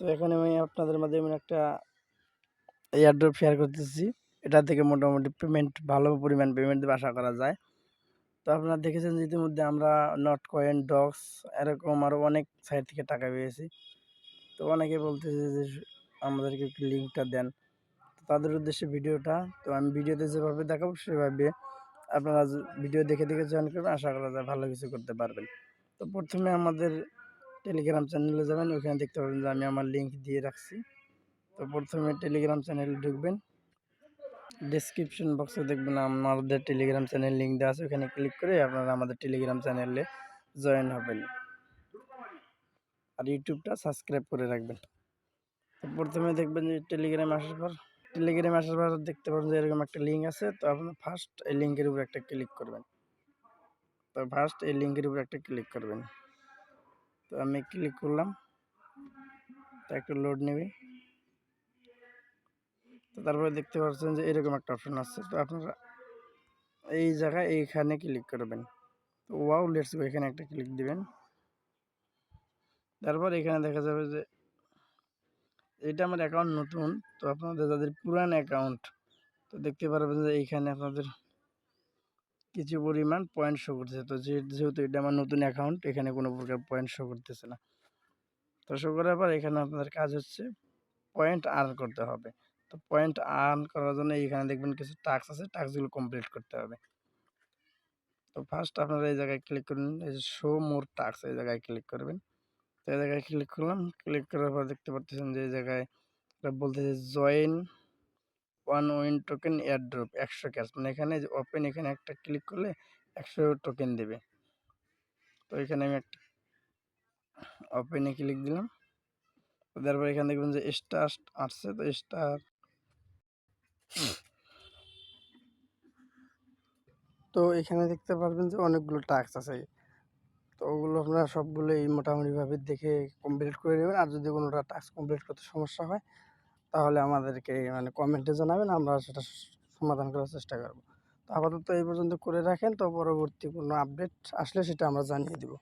তো এখানে আমি আপনাদের মাঝে একটা এয়ারড্রপ শেয়ার করতেছি। এটা থেকে মোটামুটি ভালো পরিমাণ পেমেন্ট আশা করা যায়। তো আপনারা দেখেছেন যে ইতিমধ্যে আমরা নটকয়েন, ডক্স এরকম আরও অনেক সাইট থেকে টাকা পেয়েছি। তো অনেকে বলতেছে যে আমাদেরকে একটু লিঙ্কটা দেন। তাদের উদ্দেশ্যে ভিডিওটা। তো আমি ভিডিওতে যেভাবে দেখাবো সেভাবে আপনারা ভিডিও দেখে জয়েন করবেন, আশা করা যায় ভালো কিছু করতে পারবেন। তো প্রথমে আমাদের টেলিগ্রাম চ্যানেলে যাবেন, ওখানে দেখতে পাবেন যে আমি আমার লিঙ্ক দিয়ে রাখছি। তো প্রথমে টেলিগ্রাম চ্যানেলে ঢুকবেন, ডেসক্রিপশন বক্সে দেখবেন আমাদের টেলিগ্রাম চ্যানেল লিঙ্ক দেওয়া আছে, ওখানে ক্লিক করে আপনারা আমাদের টেলিগ্রাম চ্যানেলে জয়েন হবেন আর ইউটিউবটা সাবস্ক্রাইব করে রাখবেন। তো প্রথমে দেখবেন যে টেলিগ্রামে আসার পর দেখতে পাবেন যে এরকম একটা লিঙ্ক আছে। তো আপনার ফার্স্ট এই লিঙ্কের উপর একটা ক্লিক করবেন। তো আমি ক্লিক করলাম, তো একটু লোড নেবে। তো তারপরে দেখতে পাচ্ছেন যে এরকম একটা অপশন আছে। তো আপনারা এই জায়গায় এইখানে ক্লিক করবেন। তো ওয়াও লেটস গো এখানে একটা ক্লিক দিবেন। তারপর এখানে দেখা যাবে যে এটা আমার অ্যাকাউন্ট নতুন। তো আপনাদের যাদের পুরান অ্যাকাউন্ট, তো দেখতে পারবেন যে এইখানে আপনাদের কিছু পরিমাণ পয়েন্ট শো করতেছে। তো যেহেতু এটা আমার নতুন অ্যাকাউন্ট, এখানে কোনো প্রকার পয়েন্ট শো করতেছে না। তো শো করার পর এখানে আপনাদের কাজ হচ্ছে পয়েন্ট আর্ন করতে হবে। তো পয়েন্ট আর্ন করার জন্য এখানে দেখবেন কিছু টাস্ক আছে, টাস্কগুলো কমপ্লিট করতে হবে। তো ফার্স্ট আপনারা এই জায়গায় ক্লিক করুন, এই যে শো মোর টাস্ক, এই জায়গায় ক্লিক করবেন। তো এই জায়গায় ক্লিক করলাম, ক্লিক করার পর দেখতে পাচ্ছেন যে এই জায়গায় বলতেছে join one win token airdrop 100 cash, মানে এখানে যে ওপেন, এখানে একটা ক্লিক করলে 100 টোকেন দেবে। তো এখানে আমি একটা ওপেনে ক্লিক দিলাম। তো তারপর এখানে দেখবেন যে স্টার আসছে। তো স্টার, তো এখানে দেখতে পারবেন যে অনেকগুলো টাস্ক আছে। তো ওগুলো আপনারা সবগুলোই মোটামুটিভাবে দেখে কমপ্লিট করে নেবেন। আর যদি কোনোটা টাস্ক কমপ্লিট করতে সমস্যা হয় তাহলে আমাদেরকে মানে কমেন্টে জানাবেন, আমরা সেটা সমাধান করার চেষ্টা করব। তো আপাতত এই পর্যন্ত করে রাখেন, তো পরবর্তী কোনো আপডেট আসলে সেটা আমরা জানিয়ে দেব।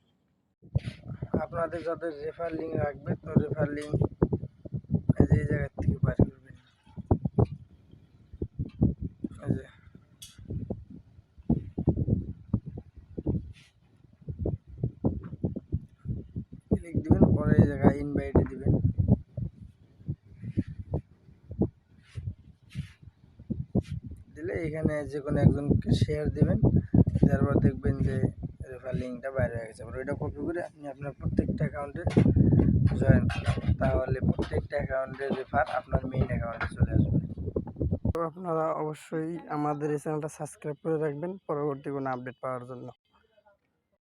আপনাদের যাদের রেফার লিঙ্ক রাখবে, তো রেফার লিঙ্ক এই যে এই জায়গার থেকে বাইর করবেন। এই যে ক্লিক দিবেন, পরে এই জায়গায় ইনভাইটে দিবেন। দিলে এখানে যে কোনো একজনকে শেয়ার দিবেন। তারপর দেখবেন যে রেফার লিঙ্কটা বাইরে হয়ে গেছে। ওইটা কপি করে আপনি আপনার প্রত্যেকটা অ্যাকাউন্টে জয়েন করুন, তাহলে প্রত্যেকটা অ্যাকাউন্টের রেফার আপনার মেইন অ্যাকাউন্টে চলে আসবে। তো আপনারা অবশ্যই আমাদের এই চ্যানেলটা সাবস্ক্রাইব করে রাখবেন পরবর্তী কোনো আপডেট পাওয়ার জন্য।